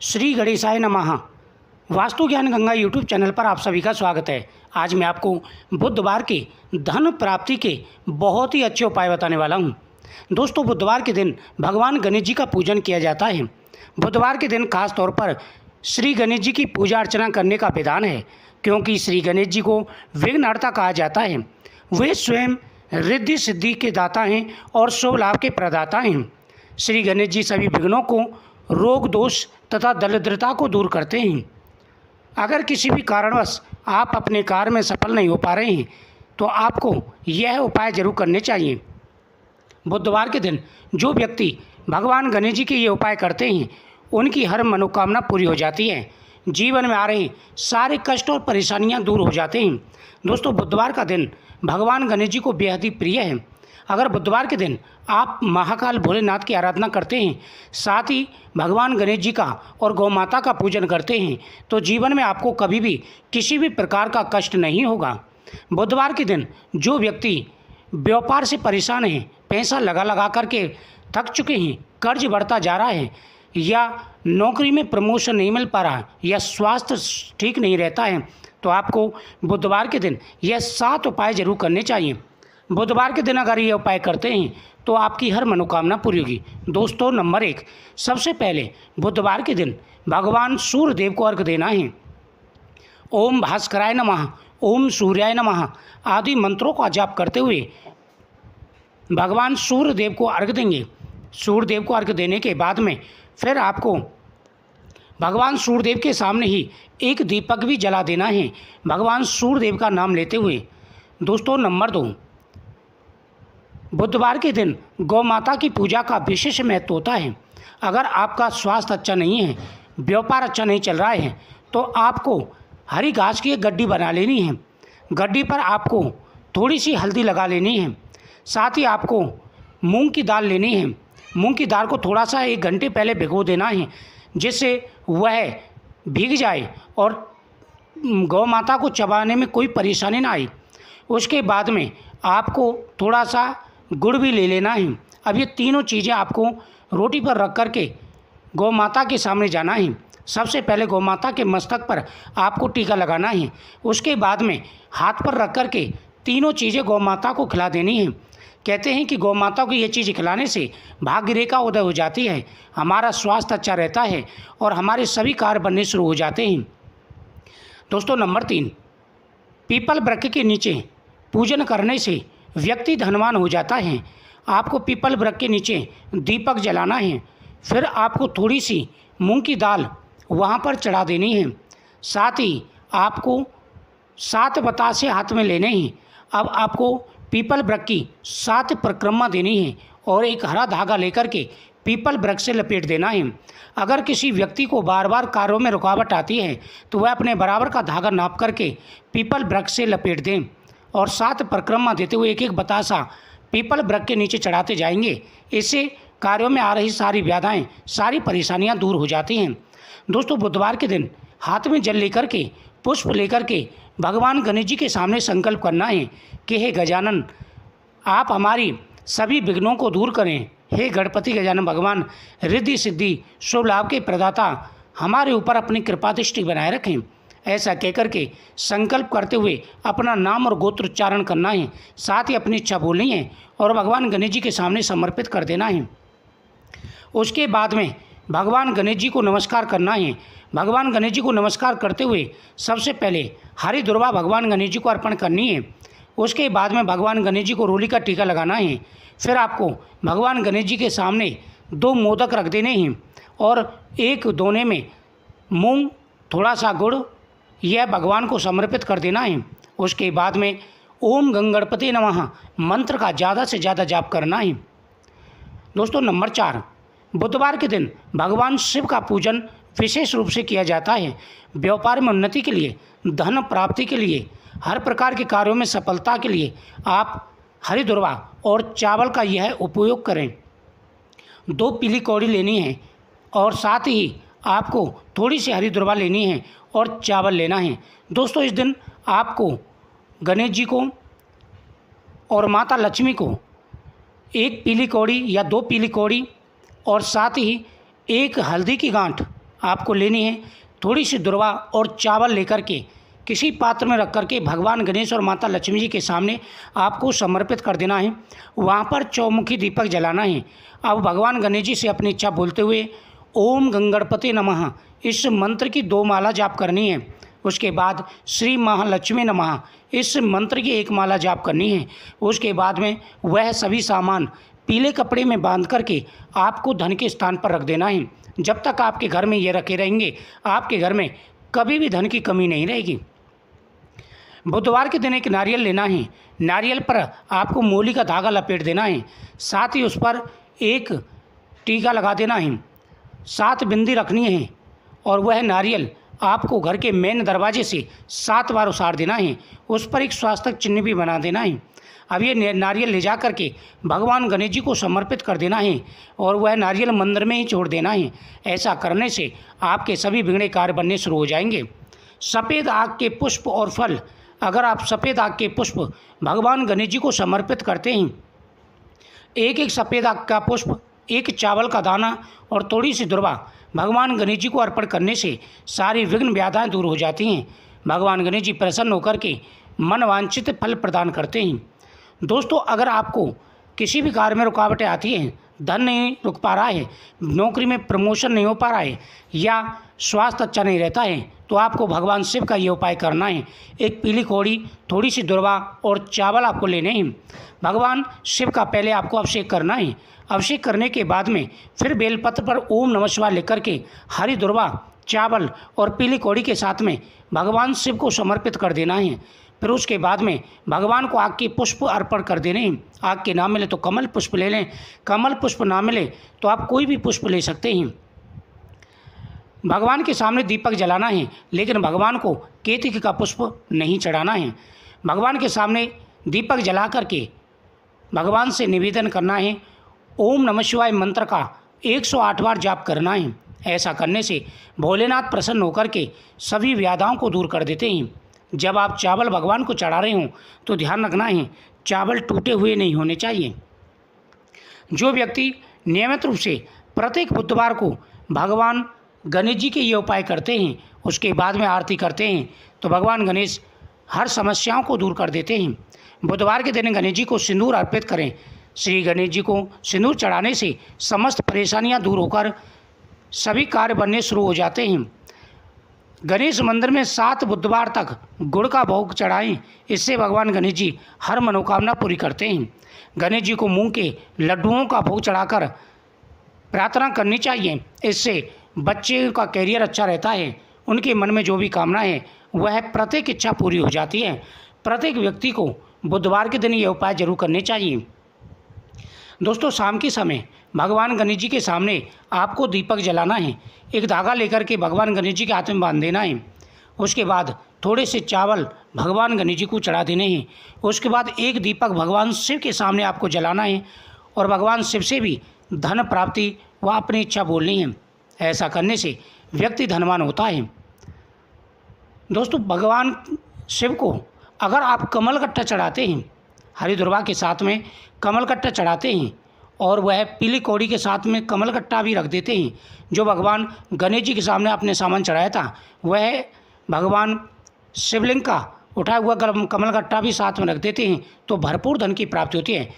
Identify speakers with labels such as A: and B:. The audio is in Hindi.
A: श्री गणेशाय नमः। वास्तु ज्ञान गंगा यूट्यूब चैनल पर आप सभी का स्वागत है। आज मैं आपको बुधवार के धन प्राप्ति के बहुत ही अच्छे उपाय बताने वाला हूं। दोस्तों, बुधवार के दिन भगवान गणेश जी का पूजन किया जाता है। बुधवार के दिन खास तौर पर श्री गणेश जी की पूजा अर्चना करने का विधान है, क्योंकि श्री गणेश जी को विघ्नहर्ता कहा जाता है। वे स्वयं रिद्धि सिद्धि के दाता हैं और शुभ लाभ के प्रदाता हैं। श्री गणेश जी सभी विघ्नों को, रोग दोष तथा दरिद्रता को दूर करते हैं। अगर किसी भी कारणवश आप अपने कार्य में सफल नहीं हो पा रहे हैं तो आपको यह उपाय जरूर करने चाहिए। बुधवार के दिन जो व्यक्ति भगवान गणेश जी के ये उपाय करते हैं उनकी हर मनोकामना पूरी हो जाती है। जीवन में आ रहे सारे कष्ट और परेशानियां दूर हो जाते हैं। दोस्तों, बुधवार का दिन भगवान गणेश जी को बेहद ही प्रिय है। अगर बुधवार के दिन आप महाकाल भोलेनाथ की आराधना करते हैं, साथ ही भगवान गणेश जी का और गौ माता का पूजन करते हैं, तो जीवन में आपको कभी भी किसी भी प्रकार का कष्ट नहीं होगा। बुधवार के दिन जो व्यक्ति व्यापार से परेशान हैं, पैसा लगा लगा करके थक चुके हैं, कर्ज बढ़ता जा रहा है, या नौकरी में प्रमोशन नहीं मिल पा रहा, या स्वास्थ्य ठीक नहीं रहता है, तो आपको बुधवार के दिन यह 7 उपाय जरूर करने चाहिए। बुधवार के दिन अगर ये उपाय करते हैं तो आपकी हर मनोकामना पूरी होगी। दोस्तों, नंबर 1, सबसे पहले बुधवार के दिन भगवान सूर्य देव को अर्घ देना है। ओम भास्कराय नमः, ओम सूर्याय नमः आदि मंत्रों का जाप करते हुए भगवान सूर्य देव को अर्घ देंगे। सूर्य देव को अर्घ देने के बाद में फिर आपको भगवान सूर्यदेव के सामने ही एक दीपक भी जला देना है, भगवान सूर्यदेव का नाम लेते हुए। दोस्तों, नंबर 2, बुधवार के दिन गौ माता की पूजा का विशेष महत्व होता है। अगर आपका स्वास्थ्य अच्छा नहीं है, व्यापार अच्छा नहीं चल रहा है, तो आपको हरी घास की एक गड्डी बना लेनी है। गड्डी पर आपको थोड़ी सी हल्दी लगा लेनी है। साथ ही आपको मूंग की दाल लेनी है। मूंग की दाल को थोड़ा सा 1 घंटे पहले भिगो देना है, जिससे वह भीग जाए और गौ माता को चबाने में कोई परेशानी ना आए। उसके बाद में आपको थोड़ा सा गुड़ भी ले लेना है। अब ये तीनों चीज़ें आपको रोटी पर रख कर के गौ माता के सामने जाना है। सबसे पहले गौ माता के मस्तक पर आपको टीका लगाना है। उसके बाद में हाथ पर रख कर के तीनों चीज़ें गौ माता को खिला देनी है। कहते हैं कि गौ माता को ये चीज़ खिलाने से भाग्य रेखा उदय हो जाती है, हमारा स्वास्थ्य अच्छा रहता है और हमारे सभी कार्य बनने शुरू हो जाते हैं। दोस्तों, नंबर 3, पीपल वृक्ष के नीचे पूजन करने से व्यक्ति धनवान हो जाता है। आपको पीपल वृक्ष के नीचे दीपक जलाना है। फिर आपको थोड़ी सी मूंग की दाल वहाँ पर चढ़ा देनी है। साथ ही आपको 7 बतासे हाथ में लेने हैं। अब आपको पीपल वृक्ष की 7 परिक्रमा देनी है और एक हरा धागा लेकर के पीपल वृक्ष से लपेट देना है। अगर किसी व्यक्ति को बार बार कार्यों में रुकावट आती है तो वह अपने बराबर का धागा नाप करके पीपल वृक्ष से लपेट दें और 7 परिक्रमा देते हुए एक एक बतासा पीपल वृक्ष के नीचे चढ़ाते जाएंगे। इससे कार्यों में आ रही सारी बाधाएं, सारी परेशानियां दूर हो जाती हैं। दोस्तों, बुधवार के दिन हाथ में जल लेकर के, पुष्प लेकर के भगवान गणेश जी के सामने संकल्प करना है कि हे गजानन, आप हमारी सभी विघ्नों को दूर करें। हे गणपति गजानन भगवान, रिद्धि सिद्धि शुभ लाभ के प्रदाता, हमारे ऊपर अपनी कृपा दृष्टि बनाए रखें। ऐसा कहकर के संकल्प करते हुए अपना नाम और गोत्र उच्चारण करना है। साथ ही अपनी इच्छा बोलनी है और भगवान गणेश जी के सामने समर्पित कर देना है। उसके बाद में भगवान गणेश जी को नमस्कार करना है। भगवान गणेश जी को नमस्कार करते हुए सबसे पहले हरी दुर्वा भगवान गणेश जी को अर्पण करनी है। उसके बाद में भगवान गणेश जी को रोली का टीका लगाना है। फिर आपको भगवान गणेश जी के सामने 2 मोदक रख देने हैं और एक दोने में मूंग, थोड़ा सा गुड़, यह भगवान को समर्पित कर देना है। उसके बाद में ओम गंगणपति नमः मंत्र का ज़्यादा से ज़्यादा जाप करना है। दोस्तों, नंबर 4, बुधवार के दिन भगवान शिव का पूजन विशेष रूप से किया जाता है। व्यापार में उन्नति के लिए, धन प्राप्ति के लिए, हर प्रकार के कार्यों में सफलता के लिए आप हरी दुर्वा और चावल का यह उपयोग करें। 2 पीली कौड़ी लेनी है और साथ ही आपको थोड़ी सी हरी दुर्वा लेनी है और चावल लेना है। दोस्तों, इस दिन आपको गणेश जी को और माता लक्ष्मी को 1 पीली कौड़ी या 2 पीली कौड़ी और साथ ही 1 हल्दी की गांठ आपको लेनी है थोड़ी सी दुर्वा और चावल लेकर के किसी पात्र में रख करके भगवान गणेश और माता लक्ष्मी जी के सामने आपको समर्पित कर देना है। वहाँ पर चौमुखी दीपक जलाना है। अब भगवान गणेश जी से अपनी इच्छा बोलते हुए ओम गंगणपति नमः इस मंत्र की 2 माला जाप करनी है। उसके बाद श्री महालक्ष्मी नमः इस मंत्र की 1 माला जाप करनी है। उसके बाद में वह सभी सामान पीले कपड़े में बांध करके आपको धन के स्थान पर रख देना है। जब तक आपके घर में ये रखे रहेंगे आपके घर में कभी भी धन की कमी नहीं रहेगी। बुधवार के दिन एक नारियल लेना है। नारियल पर आपको मूली का धागा लपेट देना है। साथ ही उस पर एक टीका लगा देना है। 7 बिंदी रखनी है और वह नारियल आपको घर के मेन दरवाजे से 7 बार उसार देना है। उस पर एक स्वास्तिक चिन्ह भी बना देना है। अब ये नारियल ले जा करके भगवान गणेश जी को समर्पित कर देना है और वह नारियल मंदिर में ही छोड़ देना है। ऐसा करने से आपके सभी बिगड़े कार्य बनने शुरू हो जाएंगे। सफ़ेद आग के पुष्प और फल, अगर आप सफ़ेद आग के पुष्प भगवान गणेश जी को समर्पित करते हैं, एक सफ़ेद आग का पुष्प, एक चावल का दाना और थोड़ी सी दुर्वा भगवान गणेश जी को अर्पण करने से सारी विघ्न बाधाएं दूर हो जाती हैं। भगवान गणेश जी प्रसन्न होकर के मन वांछित फल प्रदान करते हैं। दोस्तों, अगर आपको किसी भी कार्य में रुकावटें आती हैं, धन नहीं रुक पा रहा है, नौकरी में प्रमोशन नहीं हो पा रहा है या स्वास्थ्य अच्छा नहीं रहता है, तो आपको भगवान शिव का ये उपाय करना है। एक पीली कौड़ी, थोड़ी सी दुर्वा और चावल आपको लेने हैं। भगवान शिव का पहले आपको अभिषेक करना है। अभिषेक करने के बाद में फिर बेलपत्र पर ओम नमः शिवाय लिख करके हरी दुर्वा, चावल और पीली कौड़ी के साथ में भगवान शिव को समर्पित कर देना है। फिर उसके बाद में भगवान को आग के पुष्प अर्पण कर देने हैं। आग के ना मिले तो कमल पुष्प ले लें, कमल पुष्प ना मिले तो आप कोई भी पुष्प ले सकते हैं। भगवान के सामने दीपक जलाना है, लेकिन भगवान को केतकी का पुष्प नहीं चढ़ाना है। भगवान के सामने दीपक जला करके भगवान से निवेदन करना है, ओम नमः शिवाय मंत्र का 108 बार जाप करना है। ऐसा करने से भोलेनाथ प्रसन्न होकर के सभी व्याधाओं को दूर कर देते हैं। जब आप चावल भगवान को चढ़ा रहे हों तो ध्यान रखना है चावल टूटे हुए नहीं होने चाहिए। जो व्यक्ति नियमित रूप से प्रत्येक बुधवार को भगवान गणेश जी के ये उपाय करते हैं, उसके बाद में आरती करते हैं, तो भगवान गणेश हर समस्याओं को दूर कर देते हैं। बुधवार के दिन गणेश जी को सिंदूर अर्पित करें। श्री गणेश जी को सिंदूर चढ़ाने से समस्त परेशानियां दूर होकर सभी कार्य बनने शुरू हो जाते हैं। गणेश मंदिर में 7 बुधवार तक गुड़ का भोग चढ़ाएं। इससे भगवान गणेश जी हर मनोकामना पूरी करते हैं। गणेश जी को मूंग के लड्डुओं का भोग चढ़ाकर प्रार्थना करनी चाहिए। इससे बच्चे का कैरियर अच्छा रहता है, उनके मन में जो भी कामना है वह प्रत्येक इच्छा पूरी हो जाती है। प्रत्येक व्यक्ति को बुधवार के दिन ये उपाय जरूर करने चाहिए। दोस्तों, शाम के समय भगवान गणेश जी के सामने आपको दीपक जलाना है। एक धागा लेकर के भगवान गणेश जी के हाथ में बांध देना है। उसके बाद थोड़े से चावल भगवान गणेश जी को चढ़ा देने हैं। उसके बाद एक दीपक भगवान शिव के सामने आपको जलाना है और भगवान शिव से भी धन प्राप्ति व अपनी इच्छा बोलनी है। ऐसा करने से व्यक्ति धनवान होता है। दोस्तों, भगवान शिव को अगर आप कमलकट्टा चढ़ाते हैं, हरी दुर्वा के साथ में कमलकट्टा चढ़ाते हैं और वह पीली कौड़ी के साथ में कमलकट्टा भी रख देते हैं, जो भगवान गणेश जी के सामने आपने सामान चढ़ाया था वह भगवान शिवलिंग का उठाया हुआ कमलकट्टा भी साथ में रख देते हैं, तो भरपूर धन की प्राप्ति होती है।